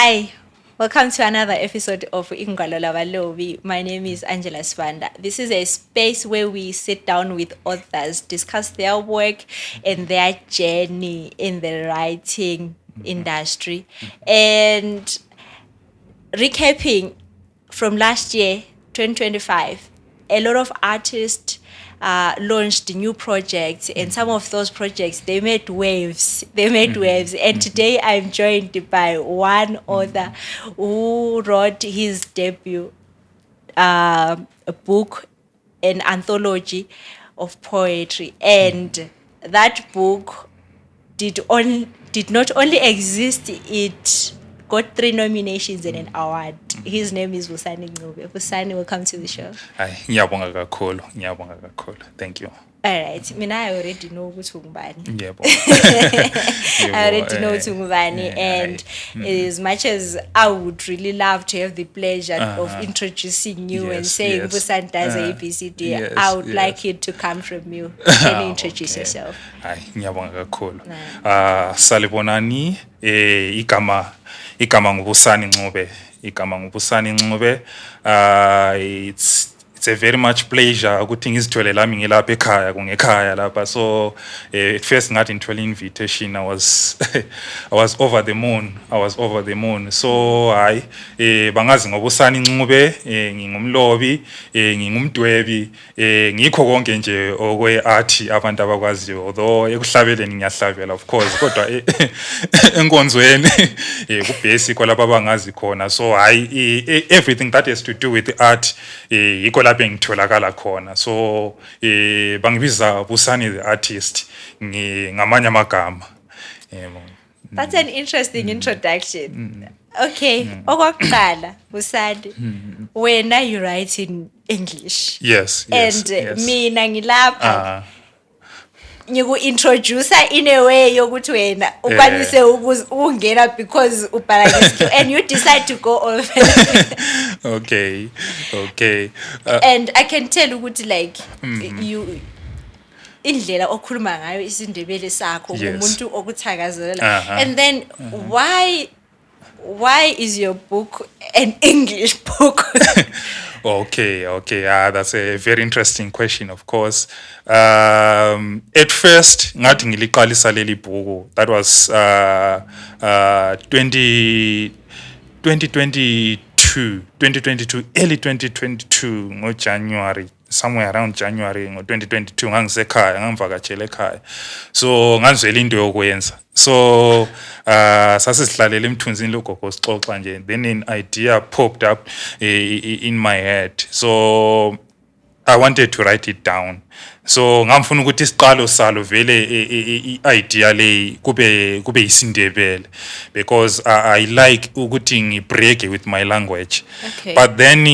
Hi, welcome to another episode of Ingalo Lavalobi. My name is Angela Swanda. This is a space where we sit down with authors, discuss their work and their journey in the writing industry. And recapping from last year, 2025, a lot of artists launched new projects, and some of those projects they made waves. And today I'm joined by one author who wrote his debut a book, an anthology of poetry, and that book did not only exist, it got 3 nominations and an award. His name is Vusani Ngube. Vusani, welcome to the show. Ngiyabonga kakhulu. Thank you. All right, mina I already know ukuthi ungubani. Yebo. I already know ukuthi ungubani, and as much as I would really love to have the pleasure of introducing you and saying Vusani does ABCD, I would like it to come from you. Can you introduce yourself? Ngiyabonga kakhulu. Salibonani, igama ngubusani Ngube. It's a very much pleasure ukuthi ngizithole lami ngilapha ekhaya kungekhaya lapha. So at first ngathi ngithola invitation, I was I was over the moon. So bangazi ngobusani Ncube, ngingumlobi, ngingumdwebi, ngikho konke nje okwe art abantu abakwaziyo, although ekuhlabeleni ngiyahlabela of course, kodwa enkonzweni kubasic lapha abangazi khona. So everything that has to do with art yikho lapha engitholakala khona. So bangibiza Busani the artist ngamanye amagama. That's an interesting introduction. Okay, okokuqala Busani, wena you write in English. Yes. And mina ngilapha ngiku-introducer in a way yokuthi wena ukwanise ukungena because ubhala ngesikhiwa and you decide to go all Okay. And I can tell ukuthi like you indlela okhuluma ngayo isindebele sakho umuntu okuthakazelela. And then why is your book an English book? Okay. That's a very interesting question, of course. At first, ngathi ngiliqalisa leli bhuku. That was 2022, early 2022, January. Somewhere around January 2022 ngangisekhaya ngangivakatshela ekhaya, so ngazwela into yokwenza. So sasizihlalele emthunzini logogo sixoxa nje, then an idea popped up in my head, so I wanted to write it down. So ngamfuna ukuthi isiqalo salo vele idea le kube isindebele, because I like ukuthi ngibreak with my language. Okay. But then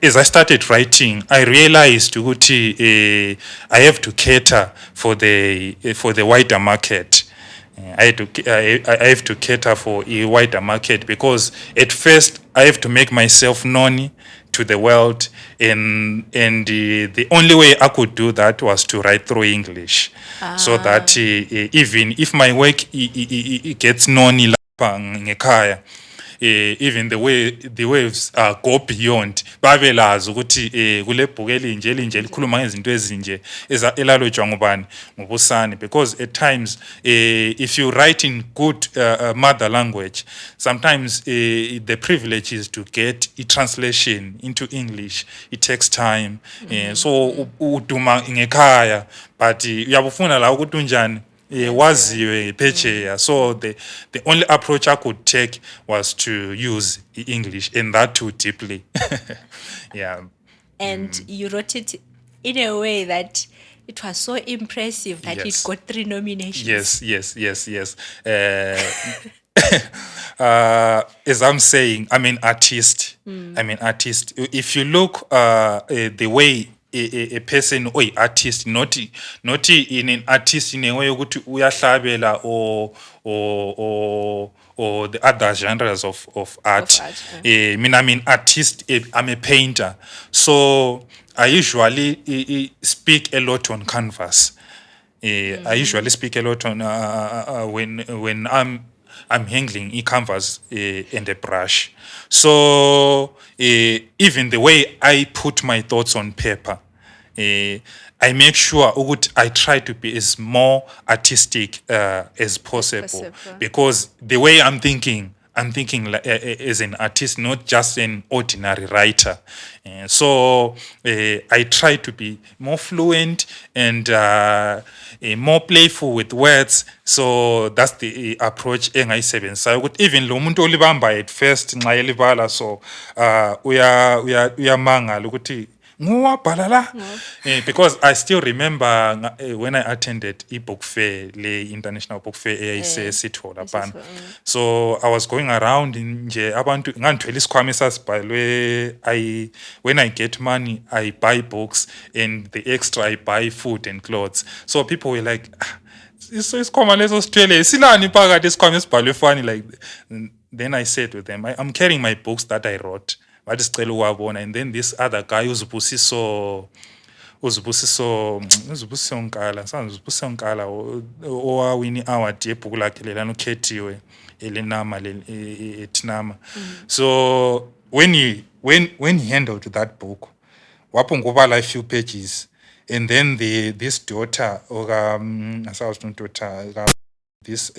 as I started writing, I realized ukuthi I have to cater for the wider market. I have to cater for a wider market, because at first I have to make myself known to the world, and the only way I could do that was to write through English, so that even if my work gets known lapha ngekhaya, even the waves go beyond, babelazi ukuthi kule bhuku elinje likhuluma ngezinto ezinje elalotshwa ngubusani. Because at times if you write in good mother language, sometimes the privilege is to get a translation into English. It takes time. So uduma ngekhaya, but uyabufuna la ukuthi unjani waziwe phetsheya. So the only approach I could take was to use English, and that too deeply. Yeah. And you wrote it in a way that it was so impressive that it got 3 nominations. Yes. As I'm saying, I'm an artist. If you look the way a person or artist, not in an artist in a way ukuthi uyahlabela or the other genres of art. Mina I'm an artist, I'm a painter, so I usually speak a lot on canvas. I usually speak a lot on when I'm I'm handling e-canvas and a brush. So even the way I put my thoughts on paper, I make sure ukuthi I try to be as more artistic as possible, possible. because the way I'm thinking like, as an artist, not just an ordinary writer. So I try to be more fluent and more playful with words. So that's the approach engayisebenzisayo ukuthi even lo muntu olibamba at first nxa elibala so uyamangala ukuthi nguwabhala la. Because I still remember when I attended book fair, le international book fair eyayisesitho laphana. So I was going around nje abantu ngandithwele isikhwama esasibhalwe when I get money I buy books and the extra I buy food and clothes. So people were like, isikhwama leso sithwele silani phakathi isikhwama esibhalwe funny like. Then I said to them, I'm carrying my books that I wrote. And then this other guy uzibusiso nkala owawini award yebhuku lakhe lelana ukhethiwe elinama etinama. So when he handled that book wapo ngubala a few pages, and then this daughter this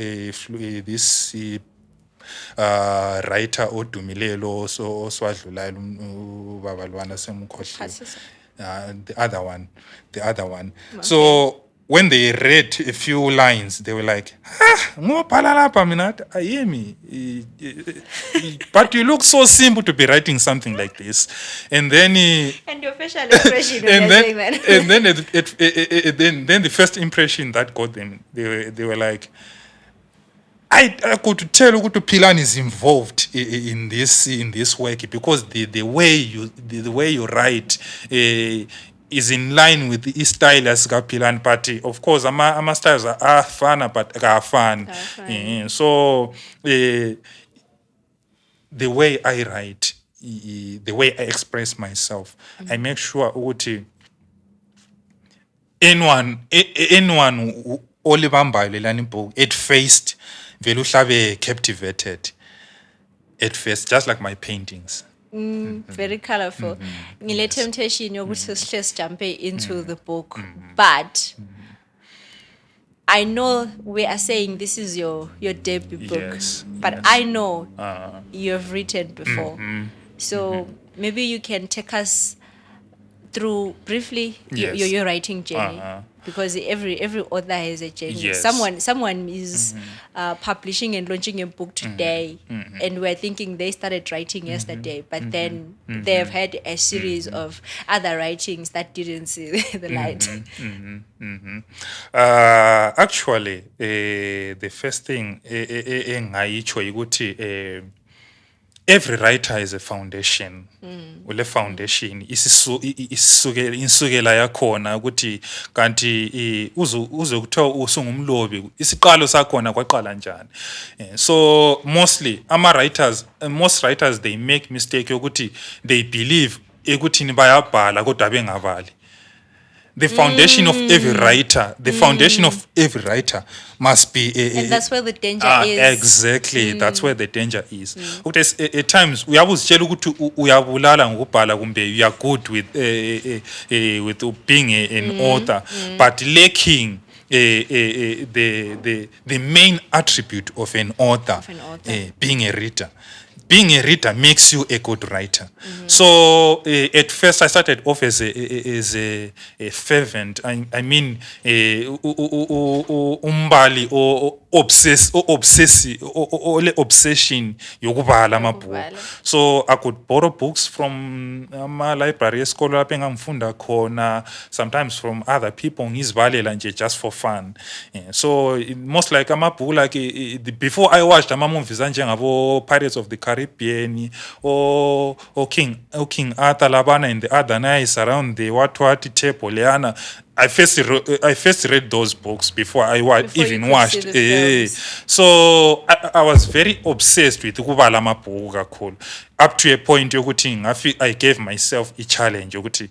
writer odumilelo oswadlulayo ubaba lwana semkhohliwe, the other one. Okay. So when they read a few lines they were like, ngobhala lapha mina ayemi, but you look so simple to be writing something like this. And then and your facial expression when you're saying that. And then the first impression that got them, they were like, I could tell ukuthi Philani is involved in this work, because the way you write is in line with the style as Philani, but of course ama styles are fun but fun. So the way I write, the way I express myself, I make sure ukuthi anyone olibambayo lelani book at first vele uhlabe captivated at first, just like my paintings. Very colorful. Ngile temptation yokuthi sihle sijumpe into the book, but I know we are saying this is your debut book, Yes, but yes. I know you have written before. So maybe you can take us through briefly Yes. your writing journey, because every author has a journey. Yes. Someone is publishing and launching a book today, and we're thinking they started writing yesterday, but then they've had a series of other writings that didn't see the light. Actually, the first thing engayitsho ukuthi every writer is a foundation. Ule foundation isukela yakhona ukuthi kanti uze kuthiwa usungumlobi isiqalo sakhona kwaqala njani. So mostly most writers they make mistake yokuthi they believe ekuthini bayabhala kodwa bengabali. The foundation of every writer, must be And that's where the danger is. Exactly, that's where the danger is. At times uyabuzitshela ukuthi uyabulala ngokubhala kumbe you are good with being an author, but lacking the main attribute of an author, being a reader. Being a reader makes you a good writer. So at first I started off as a fervent. I mean, umbali or obsession yokubhala amabhuku. So I could borrow books from my library esikolo lapho engangifunda khona, sometimes from other people ngizibalela nje just for fun. So most like amabhuku like before I watched ama movies njengabo Pirates of the Caribbean or King Arthur labana and the other nights around the what table leana, I first read those books before I even watched. So I was very obsessed with ukubala amabhuku kakhulu, up to a point yokuthi I gave myself a challenge yokuthi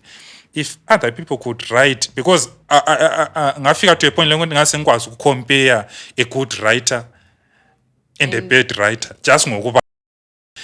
if other people could write, because ngafika to a point lengokuthi ngase ngikwazi ukucompare a good writer and a bad writer just ngokuba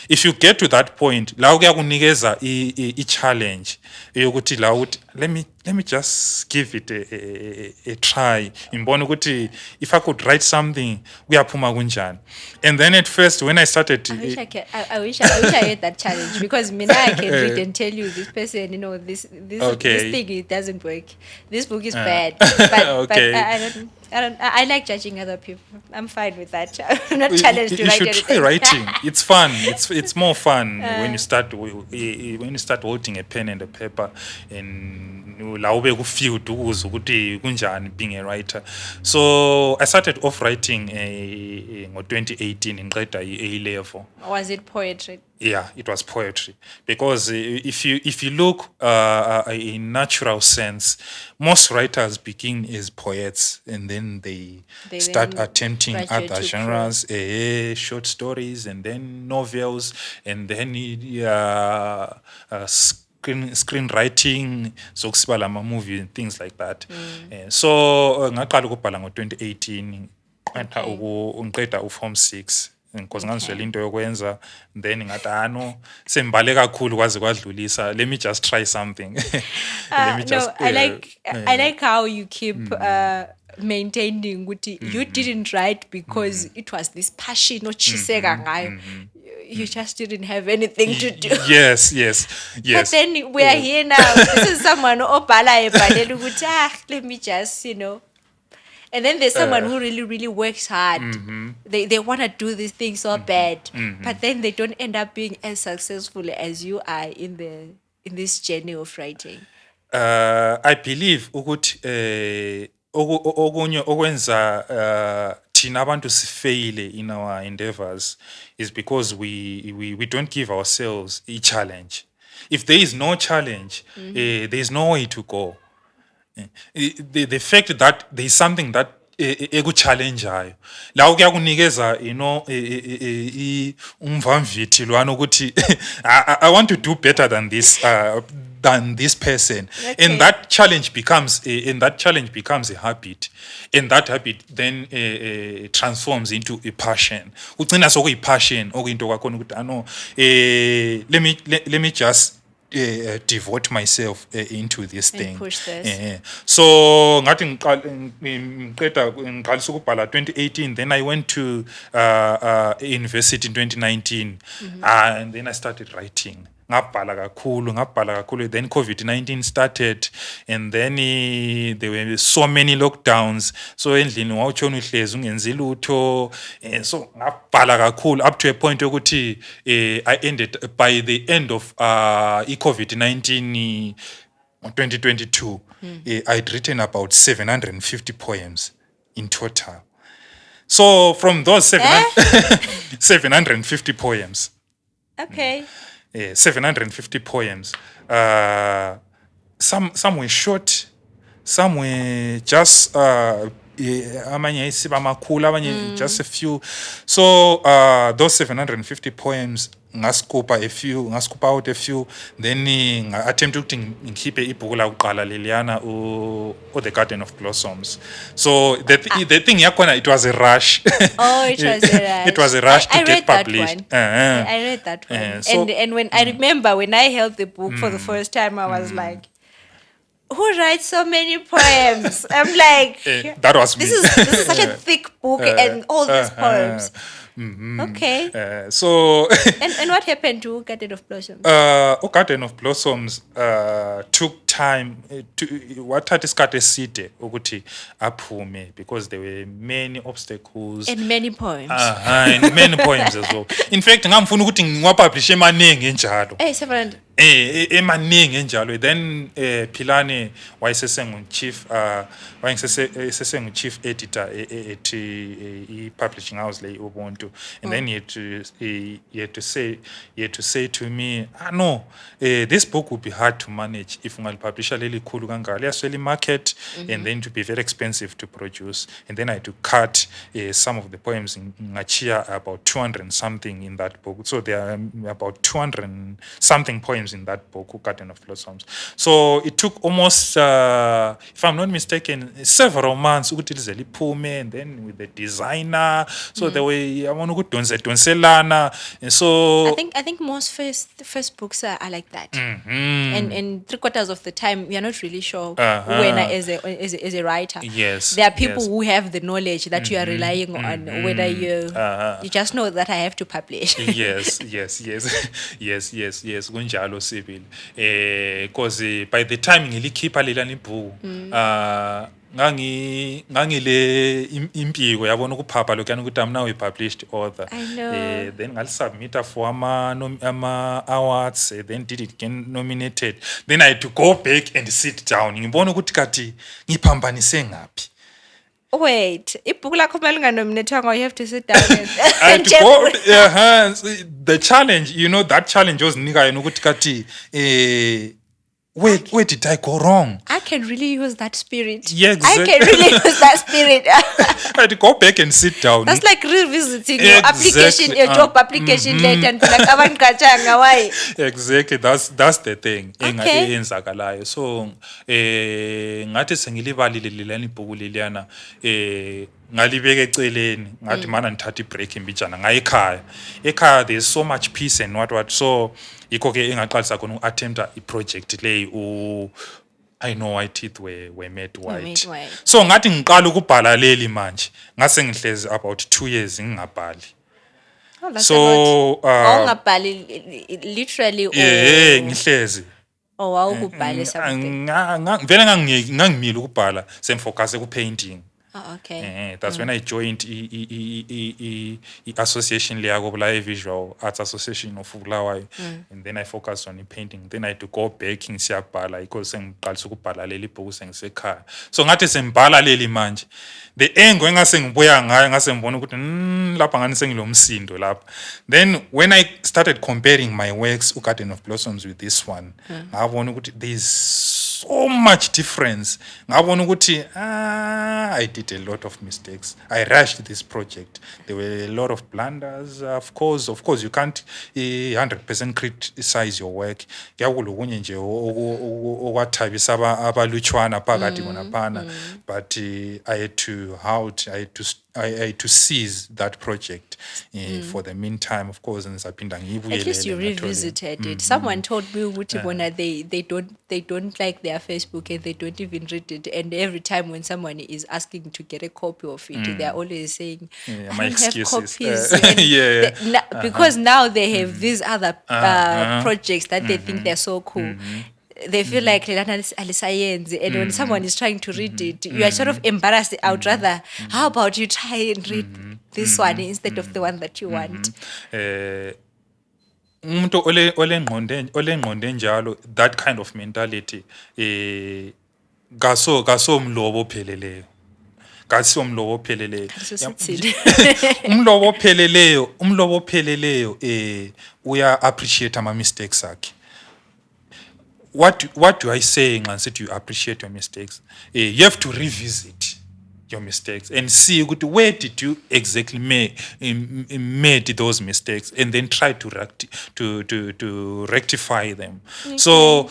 if you get to that point la kuyakunikeza i-challenge yokuthi la ukuthi let me just give it a try ngibona ukuthi if I could write something kuyaphuma kunjani. And then at first when I started I wish I had that challenge, because I can read and tell you this person, this thing, it doesn't work. This book is bad. But Okay. I like judging other people. I'm fine with that. I'm not challenged to you write should anything. try writing. It's fun. It's more fun when you start holding a pen and a paper and la ube ku feel ukuze ukuthi kunjani being a writer. So I started off writing ngo 2018 ngiqeda i-A level. Was it poetry? Yeah, it was poetry because if you look in natural sense, most writers begin as poets and then they start then attempting graduate other to genres, short stories and then novels and then screenwriting, zokusibala ama-movie and things like that. So ngaqala ukubhala ngo 2018 ngiqeda u-form 6 because ngangizwela into yokwenza then ngathi sembale kakhulu kwaze kwadlulisa, let me just try something. Let me just I like how you keep maintaining ukuthi you didn't write because it was this passion ochiseka ngayo. You just didn't have anything to do. yes. But then we are here now. This is someone obhala ebhalela ukuthi let me just, And then there's someone who really, really works hard. They want to do this thing so bad, but then they don't end up being as successful as you are in this journey of writing. I believe ukuthi okunye okwenza thina abantu sifeile in our endeavors is because we don't give ourselves a challenge. If there is no challenge, there is no way to go. The fact that there is something that ekuchallengeayo la kuyakunikeza umvamvithi lwana ukuthi I want to do better than this person. Okay. And that challenge becomes a habit, and that habit then transforms into a passion. Ugcina sokuyipassion okuyinto kwakhona ukuthi let me just devote myself into this thing. Push this. So ngathi ngiqalisa ukubhala 2018, then I went to university in 2019, and then I started writing. Ngabhala kakhulu. Then COVID-19 started, and then there were so many lockdowns. So endlini wawutshona uhlezi ungenzi lutho. So ngabhala kakhulu up to a point ukuthi I ended by the end of COVID-19 2022. I'd written about 750 poems in total. So from those 750 poems. Okay. 750 poems. Some were short, some were just amanye isiba amakhulu, abanye just a few. So those 750 poems ngascope out a few, then attempt ukuthi ngikhiphe ibhuku la kuqala leliyana The Garden of Blossoms. So the thing yakhona, it was a rush. Oh, it was a rush. It was a rush to I get read published. That one. I read that one. So- and when I remember when I held the book for the first time, I was like, who writes so many poems? I'm like, that was me. this is such a thick book and all these poems. Okay. So And what happened to Garden of Blossoms? Garden of Blossoms took time wathatha isikhathi eside ukuthi aphume because there were many obstacles And many poems. and many poems as well. In fact ngangifuna ukuthi ngiwapublish emaningi enjalo. Hey, 700. Emaningi enjalo. Then Philane wayesesengu-chief editor at i-publishing house le Ubuntu, and then he had to say to me, no, this book would be hard to manage if ungal ngipublisha leli khulu kangaka liyaswela market and then to be very expensive to produce, and then I had to cut some of the poems ngachiya about 200 and something in that book. So there are about 200 and something poems in that book, Garden of Blossoms. So it took almost if I'm not mistaken several months ukuthi lize liphume, and then with the designer, so the way I want to donselana, and so I think most first books are like that. And 3/4 of the time we are not really sure when as a writer. Yes, There are people yes. who have the knowledge that you are relying on, whether you just know that I have to publish. yes kunjalo sibili because by the time ngilikhipha lelani ibhuku ngangile impiko yabona ukuphapha lokuyana ukuthi I'm now a published author. I know. Then ngalisubmita for ama awards, then did it get nominated, then I had to go back and sit down ngibona ukuthi kati ngiphambanise ngaphi. Wait, ibhuku lakho kumele unganominethwanga, you have to sit down I had to go, the challenge, that challenge was nika yena ukuthi kati where did I go wrong? I can really use that spirit. Yeah, I can really use that spirit. I had to go back and sit down. That's like revisiting your application, Exactly. your job application later and be like, "Abangiqatshanga, why?" Exactly, that's the thing Okay. eyenzakalayo. So ngathi sengilibalile lelani ibhuku leliyana ngalibeka eceleni ngathi mana ngithatha ibreak imbijana ekhaya there's so much peace and what, so yikho ke engaqalisa khona uku-attempta i-project leyi I know my teeth were made white. made white. So ngathi ngiqala ukubhala leli manje ngase ngihlezi about 2 years ngingabhali. Oh, that's So, a lot. Awungabhali literally ngihlezi or wawukubhale something. vele ngangimile ukubhala semfocus ekupainting. Oh, okay. That's when I joined association leyako Bulawayo Visual Arts Association of Bulawayo, and then I focused on painting. Then I had to go back ngisiyabhala because sengiqalisa ukubhala leli bhuku sengisekhaya. So ngathi sembhala leli manje the angle engase ngibuya ngayo ngase ngibona ukuthi lapha ngani sengilomsindo lapha. Then when I started comparing my works uGarden of Blossoms with this one, ngabona ukuthi there's so much difference. ngabona ukuthi I did a lot of mistakes. I rushed this project. There were a lot of blunders. Of course you can't 100% criticize your work. Kuyakulokunye nje okwathabisa abalutshwana phakathi konaphana, but I had to seize that project for the meantime, of course, and ngizaphinda ngiyibuyelele. At least you revisited it. Someone told me ukuthi bona they don't like their Facebook and they don't even read it. And every time when someone is asking to get a copy of it, they're always saying, Yeah, "I my don't have excuses." copies." And Yeah. because now they have these other projects that they think they're so cool. They feel like lelana alisayenzi, and when someone is trying to read it, you are sort of embarrassed. I would rather, how about you try and read this one instead of the one that you want? Umuntu olengqonde njalo, that kind of mentality kaso mlobo opheleleyo. Umlobo opheleleyo umlobo opheleleyo uya appreciate ama mistakes akhe. What do I say when I said you appreciate your mistakes? You have to revisit your mistakes and see where did you exactly made those mistakes, and then try to rectify them. Okay. So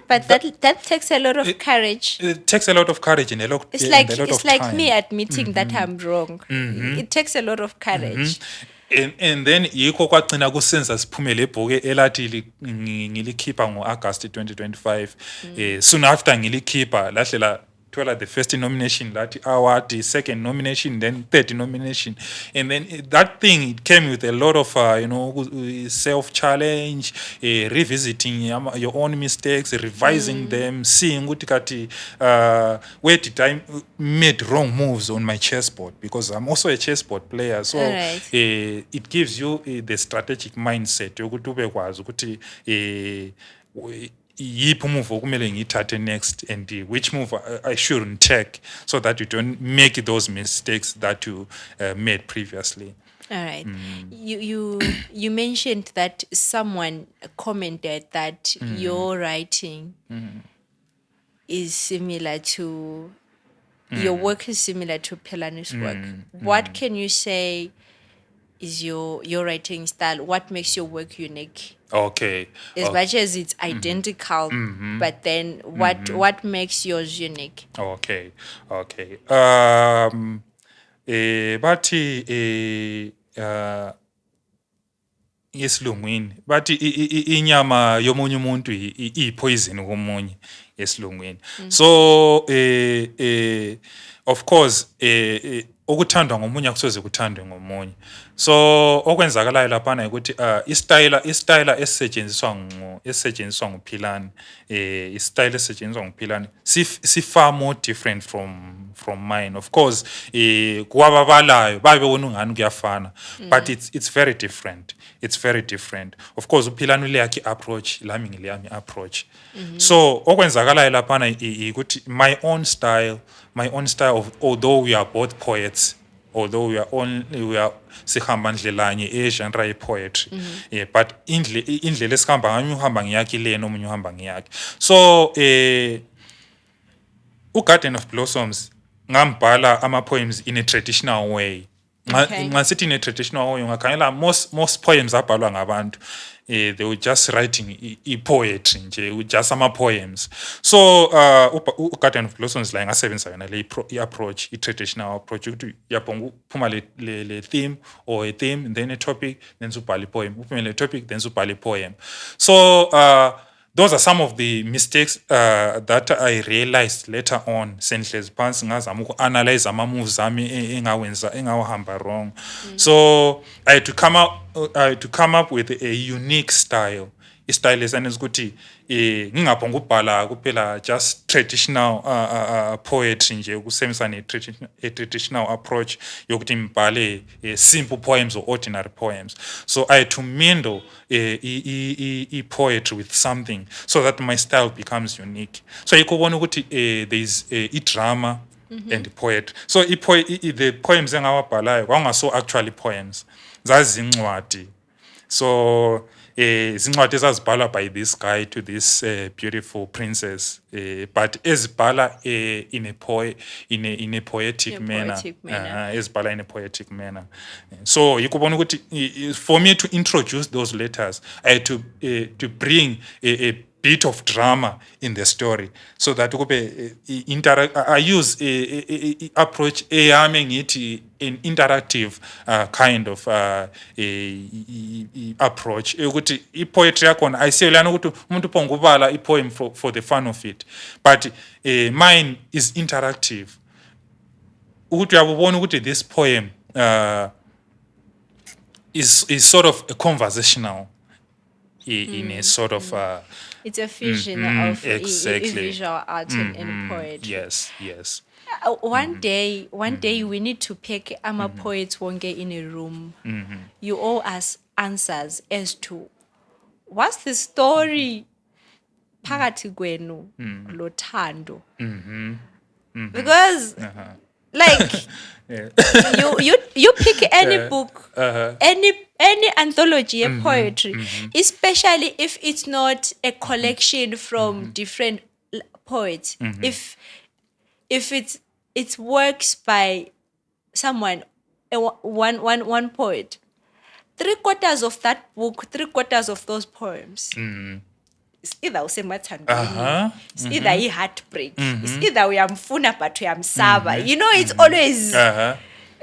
but that takes a lot of courage. It takes a lot of courage and a lot it's of like time. Me admitting that I'm wrong. It takes a lot of courage. And then yikho kwagcina kusenza siphumele ibhuku elathi ngilikhipha ngo-August 2025. Soon after ngilikhipha lahlela thola the first nomination, that award, the second nomination, then third nomination, and then that thing, it came with a lot of self challenge, revisiting your own mistakes, revising them, seeing where did I made wrong moves on my chessboard, because I'm also a chessboard player. So right. It gives you the strategic mindset yokuthi ubekwazi ukuthi yiphi move okumele ngiyithathe next, and which move I shouldn't take, so that you don't make those mistakes that you made previously. All right. You mentioned that someone commented that your writing is similar to your work is similar to Pelani's work. What can you say is your writing style? What makes your work unique? Okay. As much as it's identical, but then what makes yours unique? Okay. Bathi yesilungwini bathi inyama yomunye umuntu iyipoison komunye yesilungwini. So of course okuthandwa ngomunye akusoze kuthandwe ngomunye. So okwenzakalayo laphana ukuthi istyle esisetshenziswa nguPhilani, istyle esisetshenziswa nguPhilani si far more different from mine. Of course kwababalayo babebona ungani kuyafana, but it's very different. It's very different. Of course uPhilani ule yakhe approach, lami ngileyami approach. So okwenzakalayo laphana ukuthi my own style of, although we are both poets, although we are sihamba ndlelanye genre ye-poetry, but indlela esihamba ngayo uhamba ngiyakhe le nomunye uhamba ngiyakhe. So uGarden of Blossoms ngambhala ama-poems in a traditional way. Nxa sithi in a traditional way ungakhangela most poems abhalwa ngabantu, they were just writing poetry nje, just ama-poems. So uGarden of Blossoms la ngasebenzisa yona le approach, i-traditional approach, ukuthi uyabhonga uphuma le theme or a theme, then a topic, then ubhale poem, uphume le topic, then ubhale poem. So those are some of the mistakes that I realized later on. Senhlezi phansi ngazama uku-analyze ama-moves ami engawahamba wrong. So I had to come up with a unique style. Istyle esanenza ukuthi ngingabhonga ukubhala kuphela just traditional poetry nje, ukusebenzisa ne-traditional approach yokuthi ngibhale simple poems or ordinary poems. So I had to mingle poetry with something so that my style becomes unique. So you kubona ukuthi there's drama and poetry. So the poems engawabhalayo kwakungaso actually poems, zazincwadi. So zincwadi ezazibhalwa by this guy to this beautiful princess, but ezibhala in a poetic manner. Ezibhala in a poetic manner. So yikubona ukuthi for me to introduce those letters, I had to bring a bit of drama in the story, so that I use a approach eyami ngithi an interactive kind of approach ukuthi i-poetry yakhona ayisiyelana ukuthi umuntu uphonga ubala i-poem for the fun of it, but mine is interactive, ukuthi uyabona ukuthi this poem is sort of a conversational in a sort of it's a fusion of exactly. visual art and poetry. Yes. One day we need to pick poets wonke in a room. You owe us answers as to what's the story phakathi kwenu lothando. Because like you pick any book, any anthology of poetry, especially if it's not a collection from different poets. If it's works by someone, one poet, 3/4 of that book, 3/4 of those poems, it's either usemathandweni, it's either heartbreak, it's either uyamfuna but uyamsaba. You know, it's always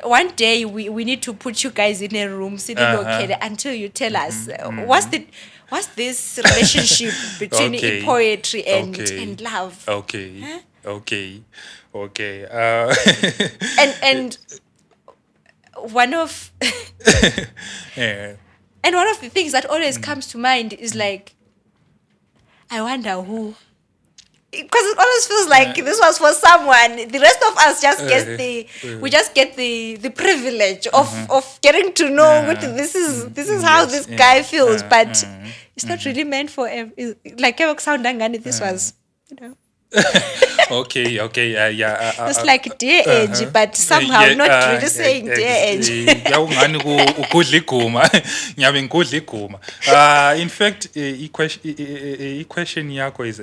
one day we need to put you guys in a room sitting until you tell us what's this relationship between poetry and love. Okay. And one of and one of the things that always comes to mind is like, I wonder who because it always feels like this was for someone. The rest of us just we just get the privilege of getting to know what this is how Yes, this yeah, guy feels, but it's not really meant for like this was, you know. Okay, yeah. It's like dear age, but somehow not really saying dear age. Yawungani ukudla iguma. Ngiyabe ngikudla iguma. In fact, question yakho is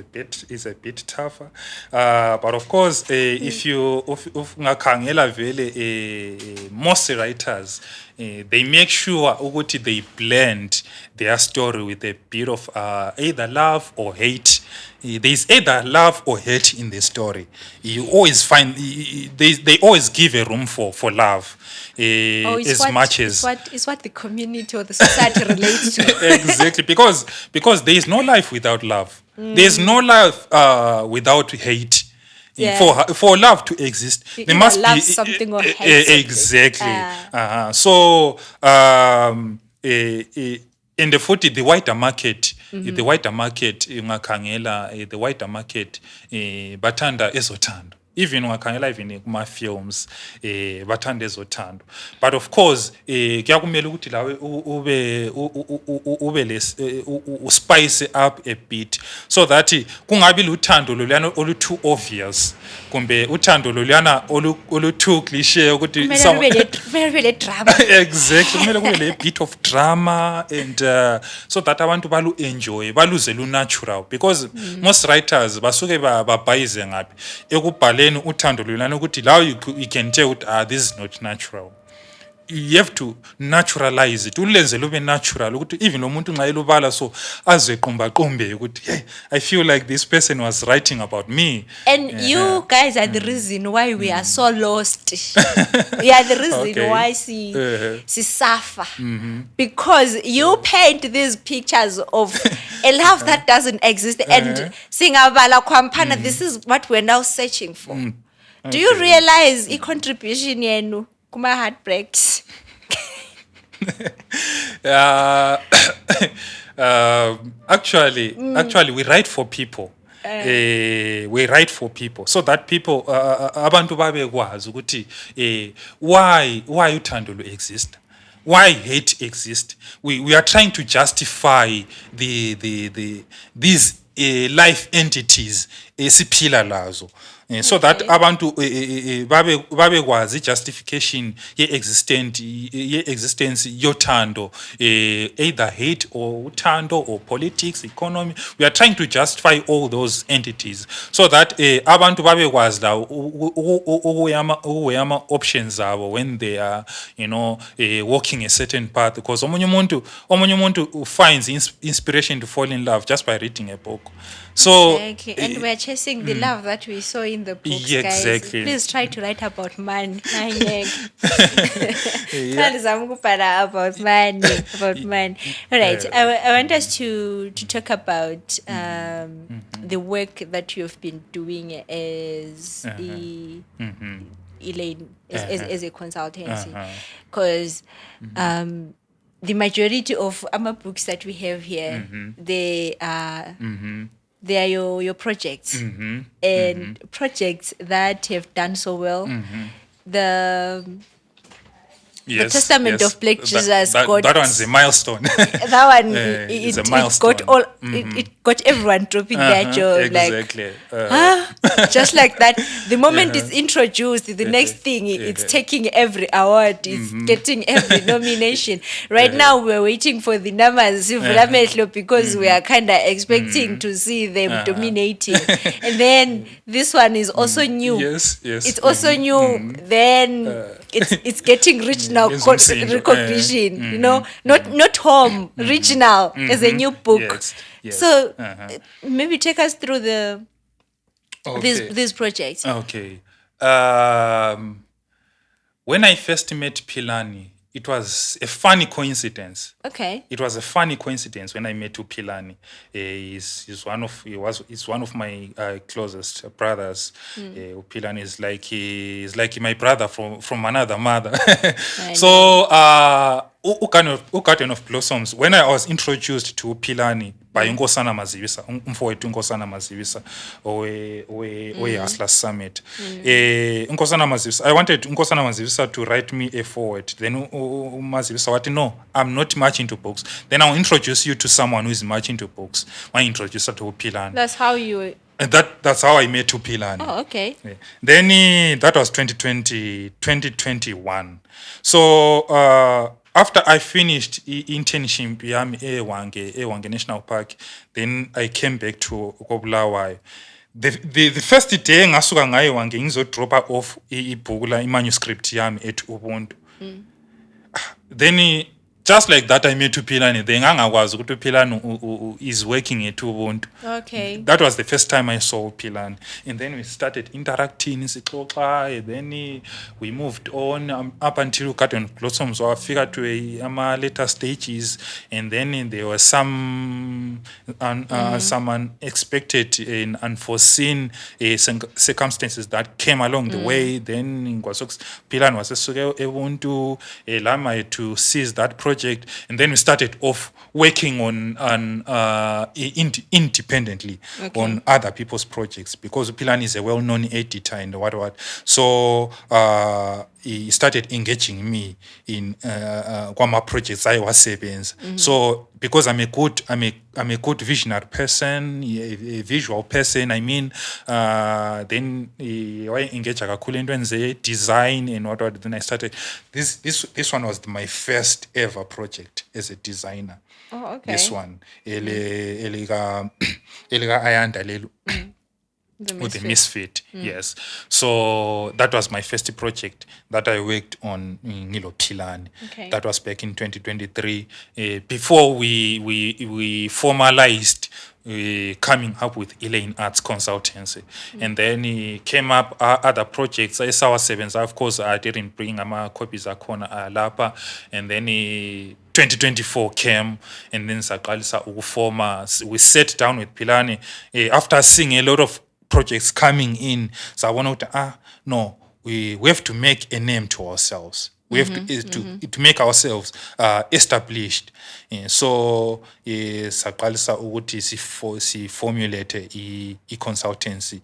a bit tougher. But of course, if ungakhangela vele most writers they make sure ukuthi they blend their story with a bit of either love or hate. There's either love or hate in the story. You always find they always give a room for love, as much as it's what the community or the society relates to. exactly, because there is no life without love. There's no life without hate. Yeah. For love to exist, You there either must love be something or hate something. exactly. So in the footy, the wider market, the wider market, ungakhangela the wider market, bathanda ezothando. Even ungakhangela even kuma films, bathanda ezothando. But of course, kuyakumele ukuthi lawe ube spice up a bit, so that kungabi luthando loluyana olu too obvious, kumbe uthando loluyana olu too cliché ukuthi Kumele kube le drama. exactly, kumele kube le bit of drama, and so that abantu balu enjoy, baluze lu natural, because most writers basuke babhayize ngaphi ekubhaleni uthando loluyana ukuthi law you can tell ukuthi this is not natural. You have to naturalize it, ulenze lube natural ukuthi even umuntu nxa elubala so azwe qumbe ukuthi hey, I feel like this person was writing about me. And you guys are the reason why we are so lost. You are the reason Okay. why si suffer. Because you paint these pictures of a love that doesn't exist, and singabala kwampana, this is what we're now searching for. Do you realize a contribution yenu kuma heartbreaks? Actually, we write for people. We write for people so that people abantu babekwazi ukuthi why uthando lu exist, why hate exist. We are trying to justify these life entities esiphila lazo. So that abantu babekwazi justification ye-existence yothando, either hate or uthando or politics, economy. We are trying to justify all those entities so that abantu babekwazi la ukuyama options zabo when they are walking a certain path, because omunye umuntu finds inspiration to fall in love just by reading a book. So Exactly. And we're chasing the love that we saw in the books, Yeah, guys. exactly. Please try to write about money. About money. All right. I want us to talk about the work that you've been doing as Elaine, as a consultancy. Because the majority of AMA books that we have here, they are your projects, and projects that have done so well. The Testament of Black Jesus that one's a milestone. That one, It's a it milestone. it got everyone dropping their jaw, Exactly. just like that. The moment it's introduced, the next thing it's taking every award, it's getting every nomination. Right now, we're waiting for the numbers because we are kind of expecting to see them dominating. And then this one is also new. Yes. It's also new. Then it's getting regional recognition. Not home, regional as a new book. Yes. So maybe take us through these projects. Okay. When I first met Philani, it was a funny coincidence. Okay. It was a funny coincidence when I met Philani. He's one of my closest brothers. Philani is like my brother from another mother. So Garden of Blossoms, when I was introduced to Philani, by Nkosana Mazivisa, umfowethu Nkosana Mazivisa, owe Hustler Summit. Nkosana Mazivisa, I wanted Nkosana Mazivisa to write me a forward. Then Mazivisa, what? No, I'm not much into books. Then I'll introduce you to someone who is much into books. I introduce her to Upilani. That's how you. And that's how I met Upilani. Oh, okay. Yeah. Then that was 2021. So after I finished internship yami eWange National Park, then I came back to Bulawayo. The first day ngasuka ngayo eWange ngizodropa off ibhuku la manuscript yami at Ubuntu. Then just like that, I met Upilani. Then ngangakwazi ukuthi Upilani is working at Ubuntu. Okay. That was the first time I saw Upilani. And then we started interacting, and then we moved on up until Garden Blossoms. So I figured to a later stages, and then there were some unexpected and unforeseen circumstances that came along the way. Then Upilani was Ubuntu, Lama to seize that project, and then we started off working on independently on other people's projects, because Upilani is a well-known editor and what. So he started engaging me in kwama projects I was sebenza. So because I'm a good visionary person, a visual person, I mean, then I engage kakhulu entweni design and what. Then I started this one was my first ever project as a designer. Oh, okay. This one elika Ayanda lelu with the Misfit. Yes. So that was my first project that I worked on in Upilani. Okay. That was back in 2023. Before we formalized coming up with Elaine Arts Consultancy. And then he came up other projects. I saw sevens. Of course, I didn't bring my copies akona lapa. And then 2024 came, and then we sat down with Pilani after seeing a lot of projects coming in. So I wanted to no, we have to make a name to ourselves. We have to make ourselves established. So saqalisa ukuthi si formulate a consultancy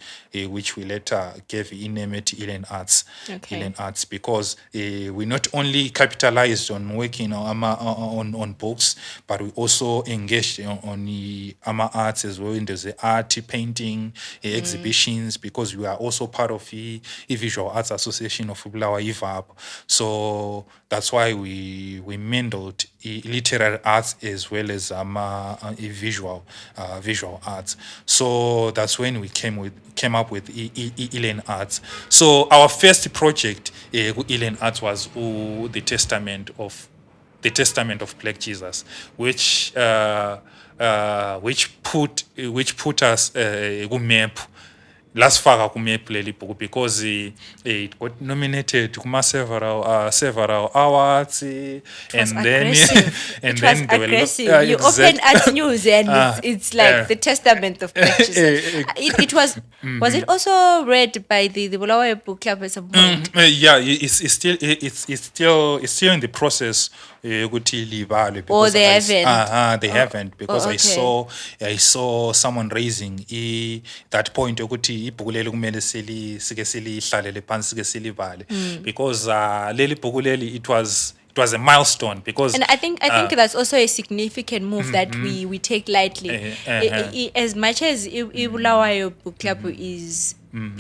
which we later gave name at Elaine Arts. Okay. Elaine Arts, because we not only capitalized on working on books, but we also engaged on the arts as well. And there's the art, painting, exhibitions, because we are also part of the Visual Arts Association of Bulawayo IVAB. So that's why we mingled literary arts as well as visual arts. So that's when we came up with Elaine Arts. So our first project Elaine Arts was the Testament of Black Jesus, which put us kumap. Last faka kumap leli book, because it got nominated to several awards, and then it was aggressive. You open Art News and it's like the Testament of Black Jesus. It was it also read by the Bulawayo Book Club at some point? Yeah, it's still in the process. They haven't. They haven't, because okay. I saw someone raising that point ukuthi ibhuku leli kumele sike silihlalele phansi sike silivale, because leli bhuku leli it was a milestone, because and I think that's also a significant move that we take lightly. As much as Bulawayo Book Club is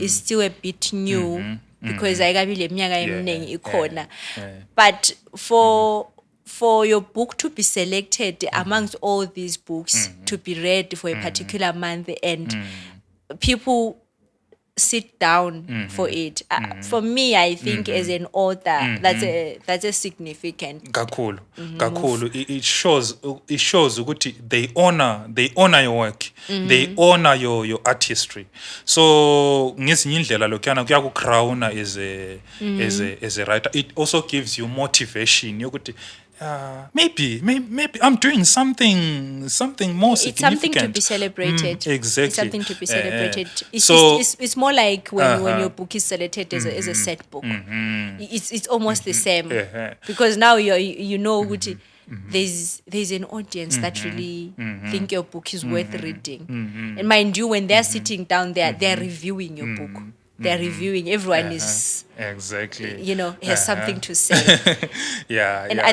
still a bit new, because ayikabile iminyaka eminingi ikhona, but for your book to be selected amongst all these books to be read for a particular month, and people sit down for it. For me, I think as an author, that's a significant. Kakhulu. It shows ukuthi they honor your work. They honor your artistry. So ngezinye indlela lokuyana kuyakucrowna as a writer. It also gives you motivation yokuthi maybe I'm doing something more significant. It's something to be celebrated. Exactly. It's something to be celebrated. It's more like when your book is selected as a set book. It's almost the same, because now you know there's an audience that really think your book is worth reading. And mind you, when they're sitting down there, they're reviewing your book. They're reviewing. Everyone is, exactly, has something to say. yeah, And yeah,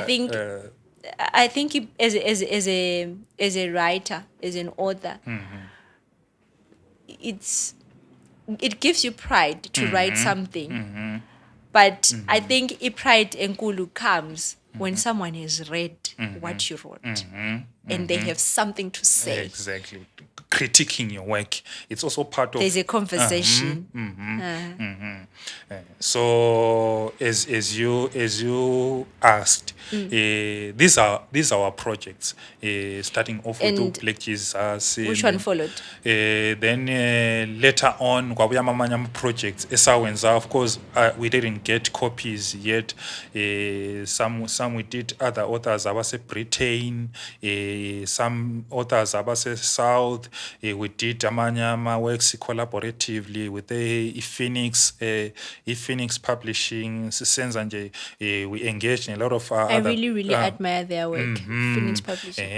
I think as a writer, as an author, it gives you pride to write something. But I think pride enkulu comes when someone has read what you wrote and they have something to say. exactly. Critiquing your work, it's also part of. There's a conversation. So as you asked, these are our projects. Starting off with And Black Jesus. Which one followed? Then later on, kwabuya amanye projects esawenza. Of course, we didn't get copies yet. Some we did, other authors abase Britain, some authors abase South. We did amanye works collaboratively with Phoenix Publishing. Senza nje, we engaged in a lot of I other. really admire their work. Phoenix Publishing.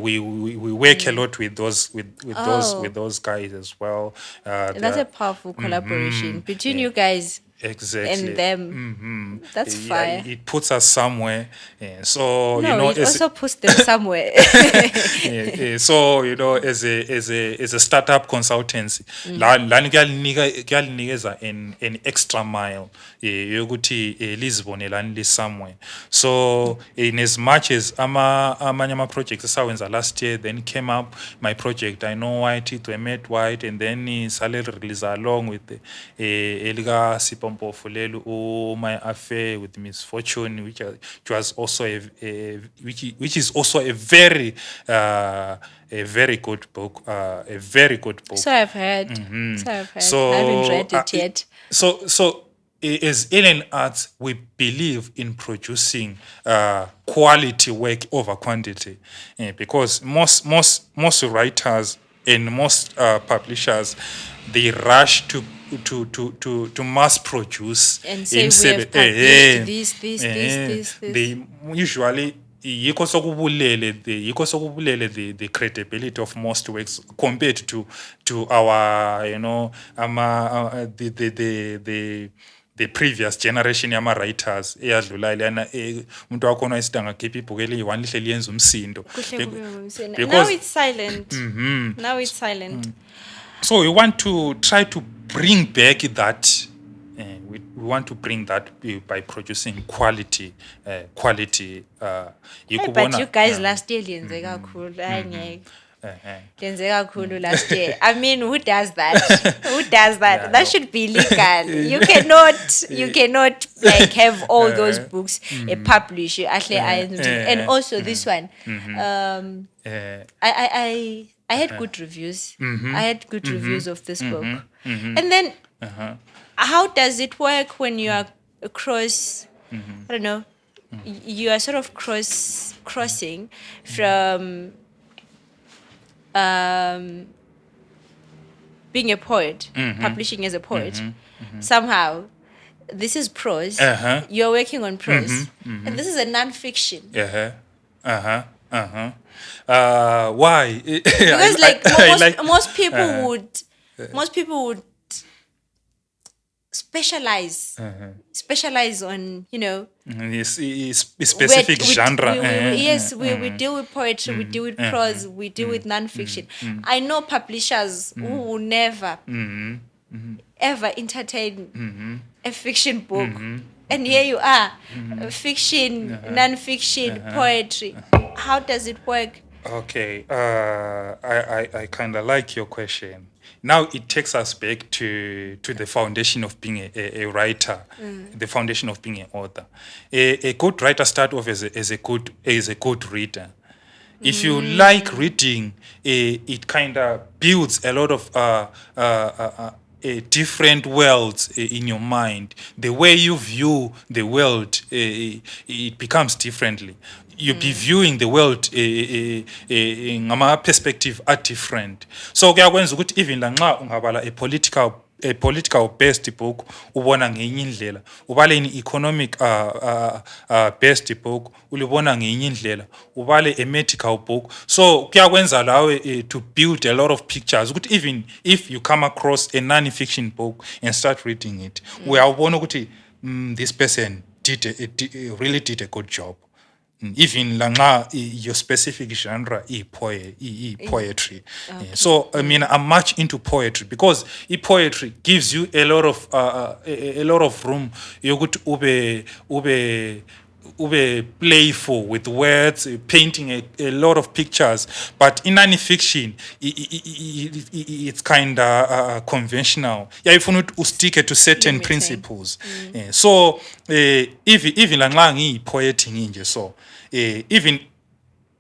We work a lot with those guys as well. That's a powerful collaboration between you guys exactly. and them. That's fire. It puts us somewhere. So No, it also puts them somewhere. So as a startup consultancy, lani kuyalinikeza an extra mile yokuthi lizibonelani li somewhere. So in as much as amanye ama projects esawenza last year, then came up my project I Know White, to Met White, and then salary release along with elika Sipompo Fulelu, My Affair with Misfortune, which was also which is also a very good book. A very good book. So I've heard. So I haven't read it yet. So as Alien Arts, we believe in producing quality work over quantity, because most writers and most publishers, they rush to mass produce And say we have published this. They usually yikho sokubulele the credibility of most works compared to our the previous generation yama writers eyadlula lana umuntu wakhona isidanga keep ibhuku eliyi-1 lihle liyenza umsindo. Now it's silent. Now it's silent. So we want to try to bring back that. We want to bring that by producing quality. But you guys last year liyenze kakhulu. Liyenze kakhulu last year. I mean, who does that? Who does that? That should be legal. You cannot like have all those books published. And also this one. I had good reviews. I had good reviews of this book. And then how does it work when you are across, I don't know, you are sort of crossing from being a poet, publishing as a poet. Somehow, this is prose. You're working on prose. And this is a non-fiction. Why? Because most people would specialize on specific genre. Yes, we deal with poetry, we deal with prose, we deal with non-fiction. I know publishers who will never ever entertain a fiction book, and here you are, fiction, non-fiction, poetry. How does it work? Okay, I kind of like your question. Now it takes us back to the foundation of being a writer, the foundation of being an author. A good writer starts off as a good reader. If you like reading, it kind of builds a lot of different worlds in your mind. The way you view the world, it becomes differently. You'll be viewing the world ngama perspective are different. So kuyakwenza ukuthi even la nxa ungabala a political a political based book ubona ngenye indlela, ubale in economic based book ulibona ngenye indlela, ubale a medical book. So kuyakwenza lawe to build a lot of pictures ukuthi even if you come across a non-fiction book and start reading it, uyawubona ukuthi this person really did a good job. Even lanxa your specific genre poetry. Okay. So I mean, I'm much into poetry because poetry gives you a lot of room yokuthi ube playful with words, painting a lot of pictures. But in non-fiction, it's kind of conventional. Yeah, if you not stick to certain Limiting. Principles. So even lanxa ngiyi-poet nginje, so even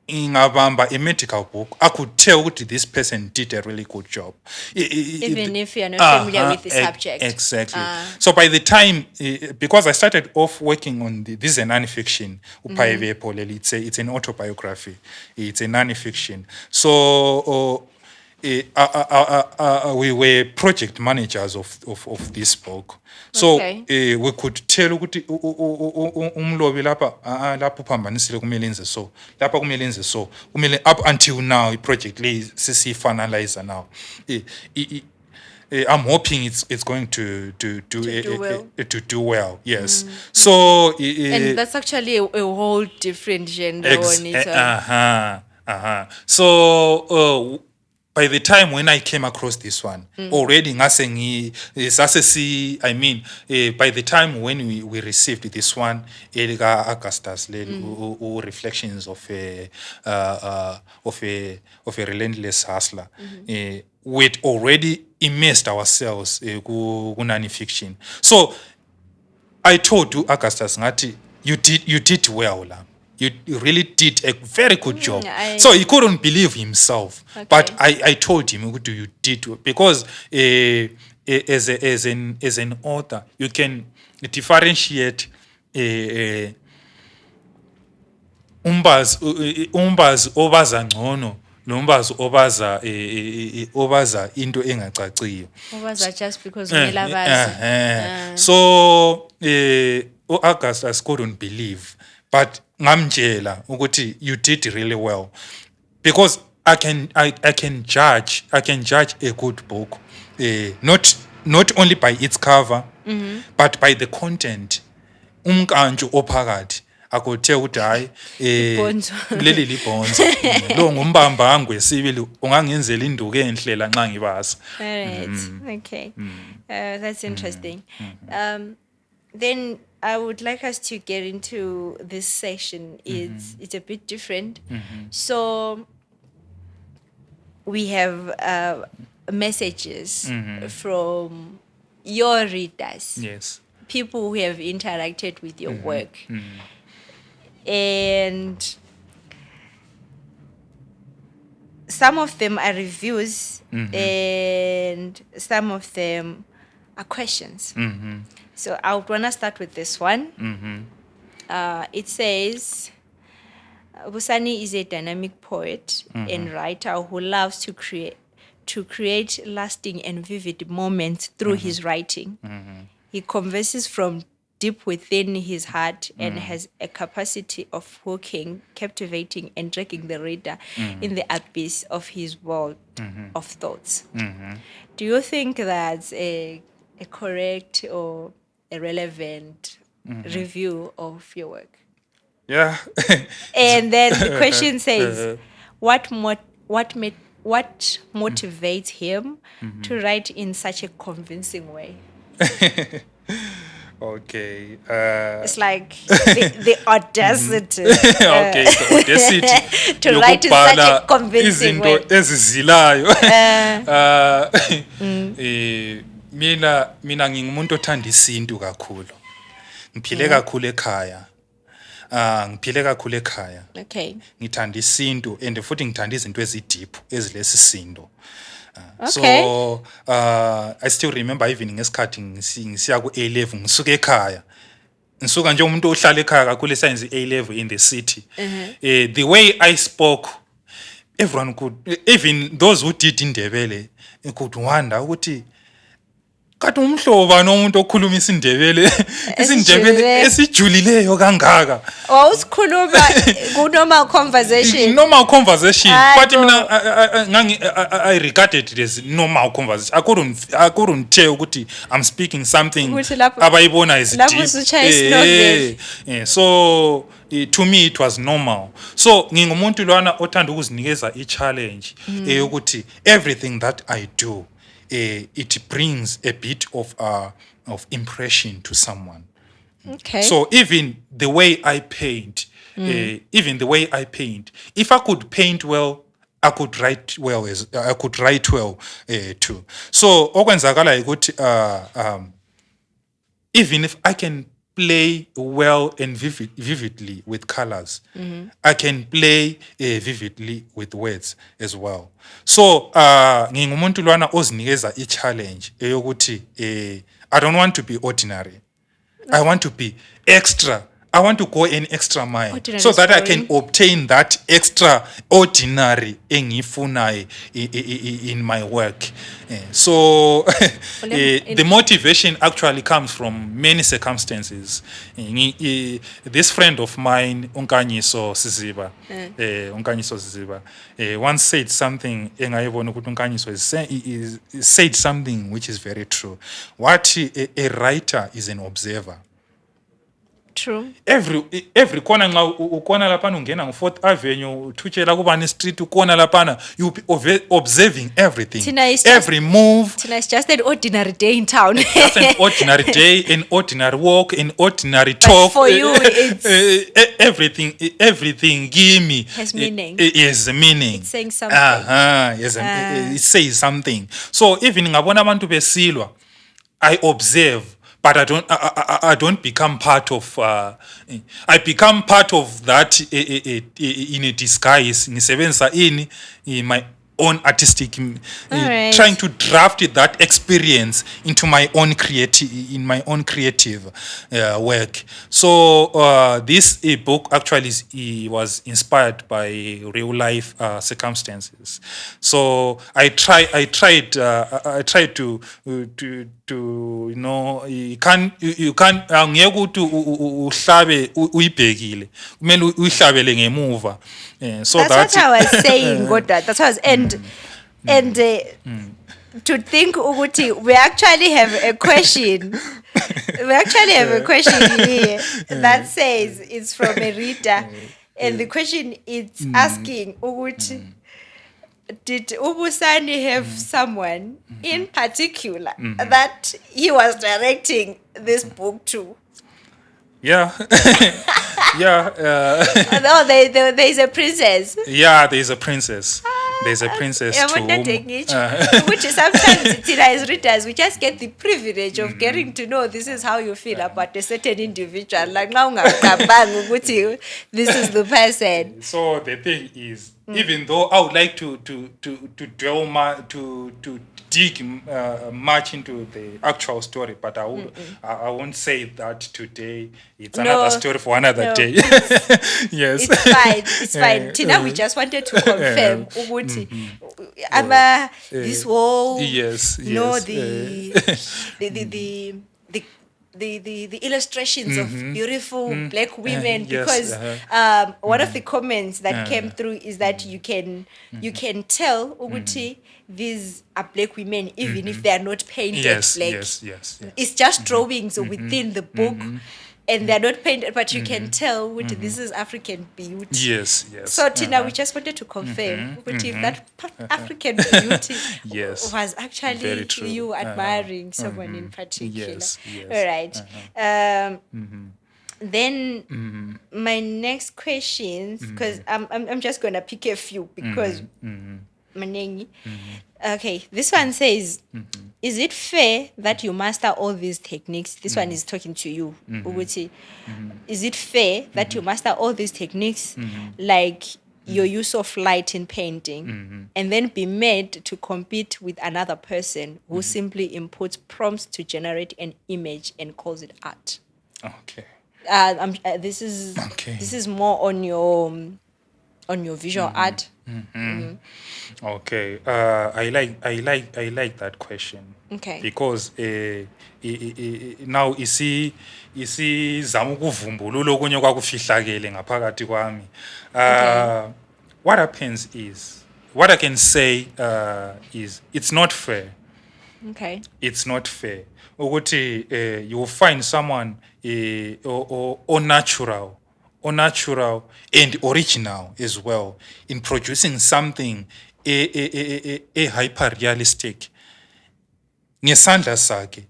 ingabamba a medical book, I could tell ukuthi this person did a really good job. Even if you're not familiar with the subject. Exactly. So by the time, because I started off working on this is a non-fiction, it's an autobiography, it's a non-fiction. So we were project managers of this book. So Okay. we could tell ukuthi umlobi lapha uphambanisile kumele enze so, lapha kumele enze so, kumele up until now project le sisifinalize now. I'm hoping it's going to do well. Yes. So And that's actually a whole different genre on its own. So by the time when I came across this one, already ngase I mean, by the time when we received this one, Elga Augustus reflections of a relentless hustler, we'd already immersed ourselves non-fiction. So I told you, Augustus, ngati you did well, la. You really did a very good job. So he couldn't believe himself. Okay. But I told him, you did well. Because as an author, you can differentiate umbazi obaza ngcono nombazi obaza into engacaciyo. Obaza just because we love us. So Augustus couldn't believe, but ngamtshela ukuthi you did really well, because I can judge a good book not only by its cover, but by the content. Umkantsho ophakathi akuthe ukuthi hayi Ibhonzo. leli libhonzo lo ngumbamba angwesibili ungangenzela induku enhle la nxa ngibasa. All right. Okay. That's interesting. Then I would like us to get into this session. It's a bit different. So we have messages from your readers, Yes. people who have interacted with your work. And some of them are reviews and some of them are questions. So I would want to start with this one. It says, Busani is a dynamic poet and writer who loves to create lasting and vivid moments through his writing. He converses from deep within his heart and has a capacity of hooking, captivating, and dragging the reader in the abyss of his world of thoughts. Do you think that's a correct or a relevant review of your work? Yeah. And then the question says, what motivates him to write in such a convincing way? Okay. It's like the audacity. Okay, the audacity to write in such a convincing way. Izinto ezizilayo. Mina ngingumuntu othanda isintu kakhulu. Ngiphile kakhulu ekhaya. Ngiphile kakhulu ekhaya. Okay. Ngithanda isintu and futhi ngithanda izinto ezideep ezilesisindo. Okay. So I still remember even ngesikhathi ngisiya ku A level ngisuka ekhaya. Ngisuka nje umuntu ohlala ekhaya kakhulu science A level in the city. The way I spoke, everyone could, even those who did Indebele, could wonder ukuthi kanti umhlobo bani umuntu okhuluma isindebele Esijulileyo. esijulileyo kangaka. Wawusikhuluma ku-normal conversation. Normal conversation, Hayi but bo. I regarded it as normal conversation. I couldn't tell ukuthi I'm speaking something Ukuthi lapho- abayibona is lapho deep. usutshaya isinoveli. So to me it was normal. So ngingumuntu lwana othanda ukuzinikeza i-challenge yokuthi everything that I do it brings a bit of impression to someone. Okay. So even the way I paint, if I could paint well, I could write well too. So okwenzakala ukuthi even if I can play well and vividly with colors, I can play vividly with words as well. So ngingumuntu lwana ozinikeza i-challenge eyokuthi I don't want to be ordinary. I want to be extra. I want to go an extra mile Ordinary so that I can story. obtain that extraordinary engifunayo in my work. So the motivation actually comes from many circumstances. This friend of mine, Unkanyiso Siziba, once said something. Engayibona ukuthi Unkanyiso said something which is very true. What a writer is an observer. True. Every corner nxa ukona lapana ungena ngo4th Avenue uthutshela kubani street ukona lapana you be observing everything, Thina is every move. It's just an ordinary day in town. Just an ordinary day, an ordinary walk, an ordinary talk. for you, it's- everything give me Has meaning. Yes, meaning. It's saying something. Yes, it says something. So even ngabona abantu besilwa, I observe, but I don't become part of. I become part of that in a disguise. Ngisebenzisa in my own artistic, Alright. trying to draft that experience into my own creative work. So this book actually was inspired by real life circumstances. So I tried to you can't angeke ukuthi uhlabe uyibhekile, kumele uyihlabele ngemuva. So That's that what I was saying, Goda. That's what I was, and to think Uguti, we actually have a question. We actually have a question here that says it's from a reader, and the question is asking Uguti, did Ubusani have someone in particular that he was directing this book to? yeah. No, there's a princess. Yeah, there's a princess. There's a princess Yeah, to but whom, which is sometimes as readers we just get the privilege of getting to know this is how you feel about a certain individual. Like now this is the person. So the thing is, even though I would like to dwell to dig much into the actual story, but I won't say that today. It's another story for another day. Yes. It's fine. It's fine. Tina, we just wanted to confirm Uguti. This whole Yes. you know Yes. the illustrations of beautiful black women, yes, because one of the comments that came through is that you can tell Uguti these are black women even if they are not painted Yes. black. Yes. It's just drawings within the book and they're not painted, but you can tell Uguti, this is African beauty. Yes. So Tina, we just wanted to confirm Uguti, if that African beauty Yes. was Very actually true. you admiring someone in particular. Yes. All right. Then my next questions, because I'm just gonna pick a few because Manengi. Okay, this one says, is it fair that you master all these techniques? This one is talking to you, Uguti. Is it fair that you master all these techniques, like your use of light in painting, and then be made to compete with another person who simply inputs prompts to generate an image and calls it art? Okay. This is Okay. this is more on your visual art. Okay. I like that question. Okay. Because now isizama ukuvumbulula okunye kwakufihlakele ngaphakathi kwami. Okay. What happens is, what I can say is it's not fair. Okay. It's not fair. Ukuthi you will find someone or natural and original as well in producing something a hyper realistic ngesandla sakhe,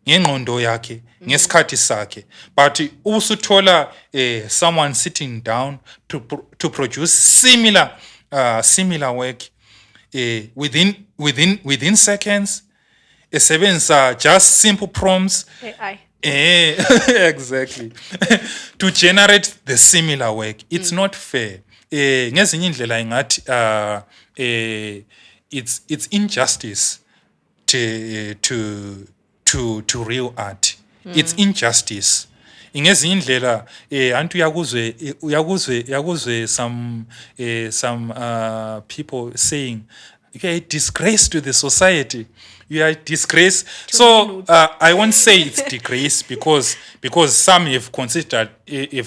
ngengqondo yakhe, ngesikhathi sakhe. But usuthola someone sitting down to produce similar work within seconds, esebenzisa just simple prompts. AI. Exactly. To generate the similar work. It's not fair. Ngezinye indlela ingathi it's injustice to real art. It's injustice. Ngezinye indlela antu yakuzwe some people saying, okay, disgrace to the society. You are a disgrace. So I won't say it's disgrace because some have considered that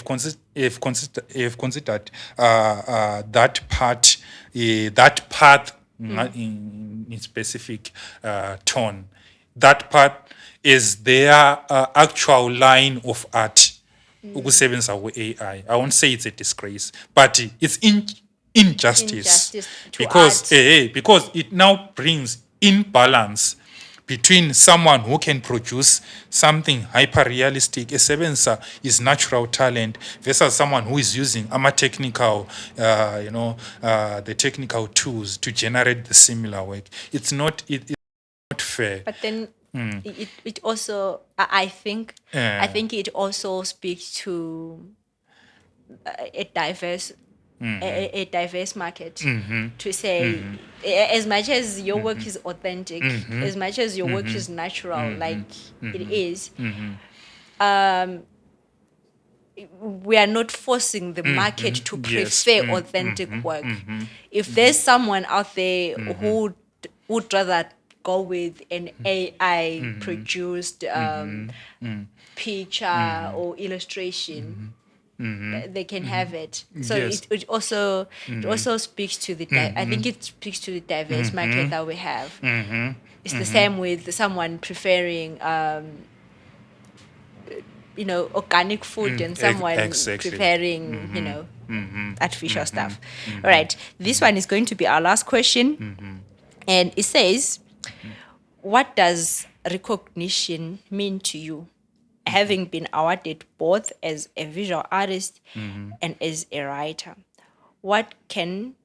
part that path in specific tone. That part is their actual line of art. Ukusebenzisa AI. I won't say it's a disgrace, but it's injustice To because art. because it now brings imbalance between someone who can produce something hyper realistic, esebenzisa is natural talent, versus someone who is using technical the technical tools to generate the similar work. It's not fair. But then it also, I think it also speaks to a diverse a diverse market, to say as much as your work is authentic, as much as your work is natural, like it is, we are not forcing the market to Yes. prefer authentic work. If there's someone out there who would rather go with an AI produced picture or illustration, they can have it. So Yes. it also speaks to the I think it speaks to the diverse market that we have. It's the same with someone preferring organic food and someone Exactly. preparing artificial stuff. All right, this one is going to be our last question, and it says, what does recognition mean to you, having been awarded both as a visual artist and as a writer? What can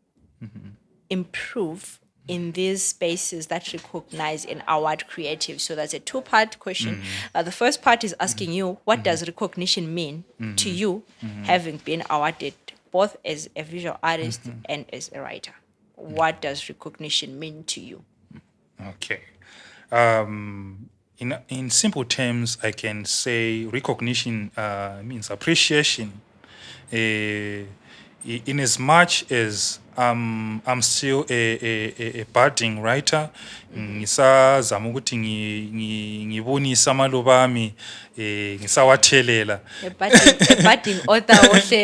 improve in these spaces that recognize and award creatives? So that's a two-part question. The first part is asking you, what does recognition mean to you, having been awarded both as a visual artist and as a writer? What does recognition mean to you? Okay. In simple terms, I can say recognition means appreciation. In as much as I'm still a budding writer, ngisazama ukuthi ngibonisa amaloba ami ngisawathelela. A budding author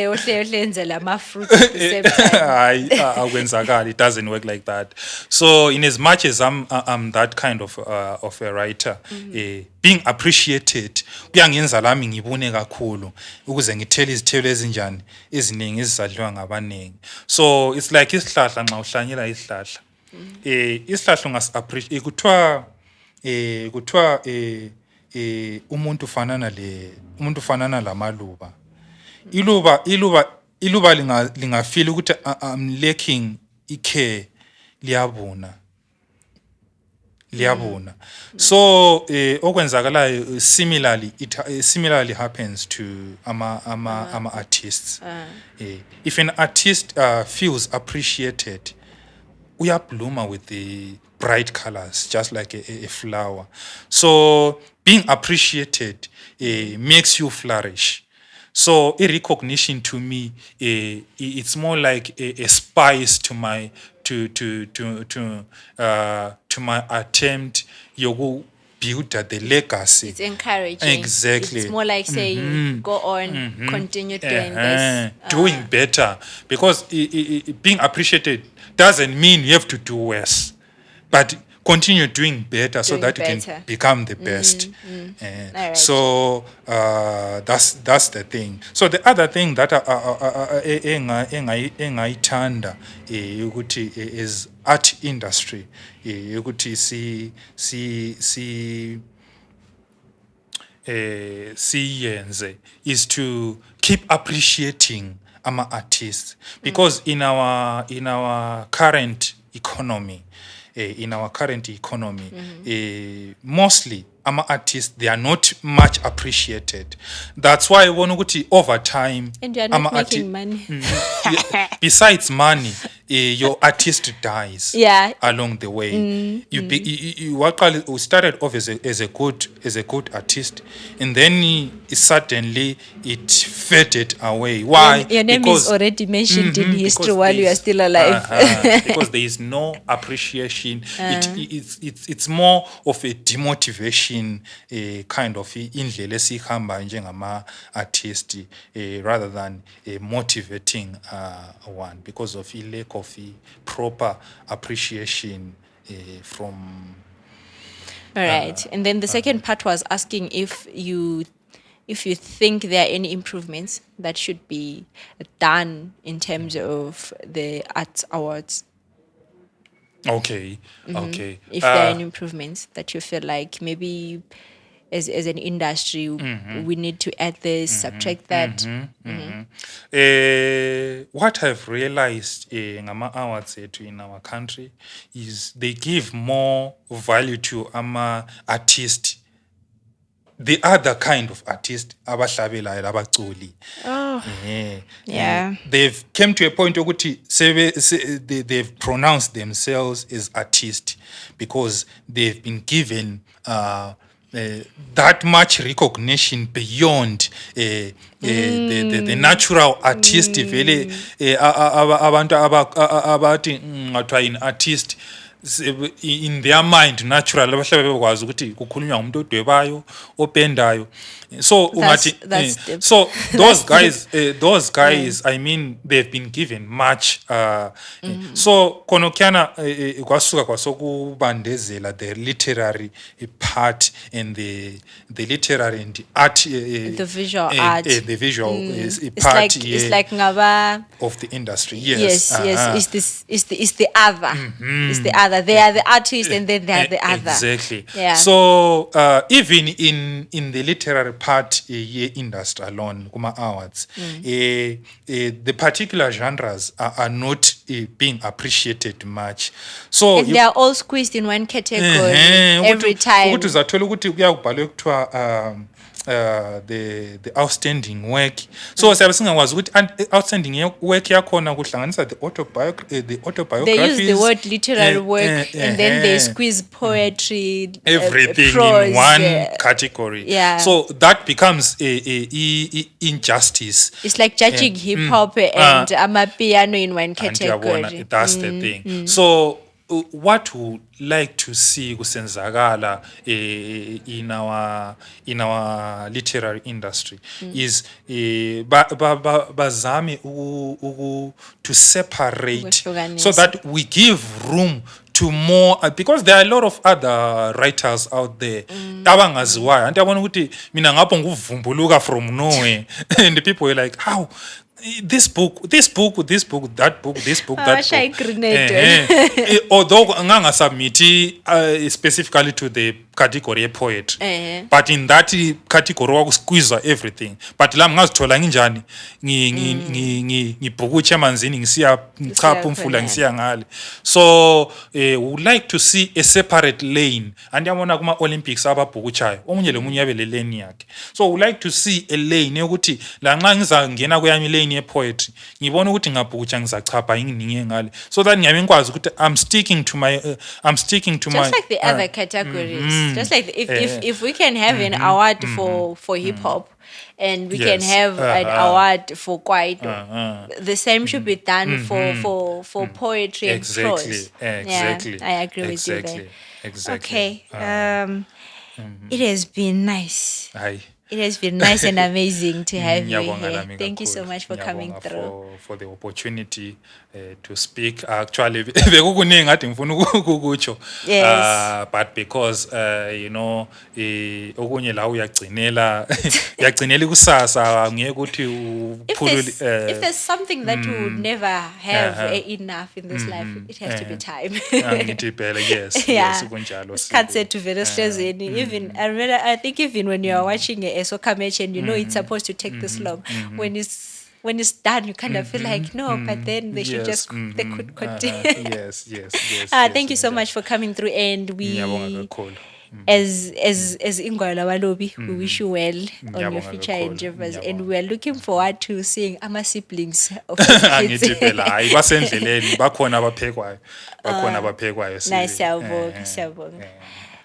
ohlenzela ama-fruits at the same time. Hayi, akwenzakali. It doesn't work like that. So in as much as I'm that kind of a writer, being appreciated kuyangenza lami ngibone kakhulu ukuze ngithele izithelo ezinjani eziningi ezizadliwa ngabaningi. So it's like isihlahla nxa uhlanyela isihlahla. Isihlahla ungasi-appreciate kuthiwa umuntu fanana lamaluba. Iluba lingafeel ukuthi I'm lacking care, liyabuna. So okwenzakalayo similarly happens to ama artists. If an artist feels appreciated, uyabluma with the bright colors, just like a flower. So being appreciated makes you flourish. So recognition to me, it's more like a spice to my to my attempt yoku build the legacy. It's encouraging. Exactly. It's more like saying, go on, continue doing this. Doing better, because being appreciated doesn't mean you have to do worse, but continue doing better so Doing that you better. can become the best. Alright. So that's the thing. So the other thing that engayithanda ukuthi is art industry, ukuthi siyenze is to keep appreciating ama artists, because in our current economy, mostly ama artists, they are not much appreciated. That's why ubona ukuthi over time And you're not ama making money. besides money, your artist dies Yeah. along the way. You started off as a good artist, and then suddenly it faded away. Why? Your name is already mentioned in history while you are still alive. Because there is no appreciation. It's more of a demotivation, kind of indlela esihamba njengama artist, rather than a motivating one, because of a lack of proper appreciation from. All right. And then the second part was asking if you think there are any improvements that should be done in terms of the arts awards. Okay. If there are any improvements that you feel like maybe as an industry we need to add this, subtract that. What I've realized ngama awards in our country is they give more value to ama artist, the other kind of artist, abahlabelayo abaculi. Yeah. They've came to a point ukuthi they've pronounced themselves as artists because they've been given that much recognition beyond the natural artist. Vele abantu abathi ngathiwa in artist, in their mind natural abahlabe bekwazi ukuthi kukhulunywa ngumuntu odwebayo opendayo. So so those guys, I mean, they've been given much so konokiana kwasuka kwasokubandezela the literary part and the literary and art, The visual art. The visual It's part, like it's like ngaba. of the industry. Yes. It's the other. It's the other. They are the artists and then they are the other. Exactly. Yeah. So even in the literary part industry alone, kuma awards, the particular genres are not being appreciated much. So And they are all squeezed in one category every time. ukuthi uzathola ukuthi kuyakubhalwe kuthiwa the outstanding work. So siyabe singakwazi ukuthi outstanding work yakhona kuhlanganisa the autobiographies. They use the word literary work and then they squeeze poetry, everything prose, in one category. yeah. So that becomes a injustice. It's like judging hip hop and amapiano in one category. Antiyabona, that's the thing. So what we like to see kusenzakala in our literary industry is bazame to separate so that we give room to more, because there are a lot of other writers out there abangaziwayo. Antiyabona ukuthi mina ngapho nguvumbuluka from nowhere and the people were like, how this book, that book, that book. Although nganga submit specifically to the category poetry, but in that category wakusqueeze everything. But la ngazithola nginjani ngibhukutshe emanzini ngisiya ngichapha umfula ngisiya ngale. So would like to see a separate lane. Andiyabona kuma Olympics ababhukutshayo omunye lomunye yabe le lane yakhe. So would like to see a lane yokuthi la nxa ngizangena kuyami lane ye-poetry ngibona ukuthi ngabhukutsha ngizachapha inginingi ngale, so that ngiyabe ngikwazi ukuthi I'm sticking to my just like the other categories. Just like if we can have an award for hip hop, and we can Yes. have an award for kwaito, the same should be done for poetry and prose. Exactly. Yeah, I agree with you there. Exactly. Okay. It has been nice. Hayi. It has been nice and amazing to have you Ngiyabonga here. nami Thank you so kakhulu. much for coming Ngiyabonga through. for the opportunity to speak. Actually, bekukuningi kade ngifuna ukukutsho. Yes. But because you know, okunye la uyagcinela ikusasa ngeke ukuthi If there's something that we would never have enough in this life, it has to be time. angithi phela yes Yeah. yes kunjalo Can't say to even I think even when you are watching a soccer match and you know it's supposed to take this long, when it's done, you kind of feel like no, but then they should they could continue. yes Thank you so much for coming through, and Ngiyabonga we, kakhulu. as Ingwala Balobi, we wish you well on your Ngiyabonga future kakhulu. endeavors, Ngiyabonga. and we are looking forward to seeing our siblings of the angithi kids. phela hayi basendleleni bakhona abaphekwayo Nice, siyabonga.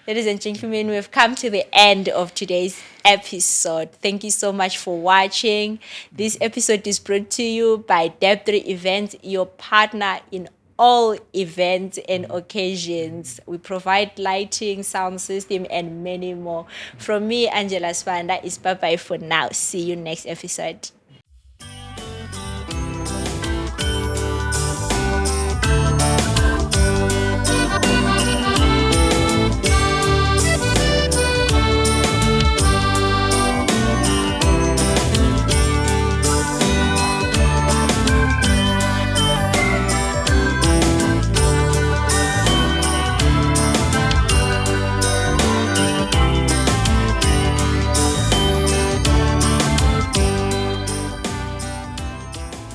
Ladies and gentlemen, we've come to the end of today's episode. Thank you so much for watching. This episode is brought to you by Deb3 Events, your partner in all events and occasions. We provide lighting, sound system, and many more. From me, Angela Swanda, is bye-bye for now. See you next episode.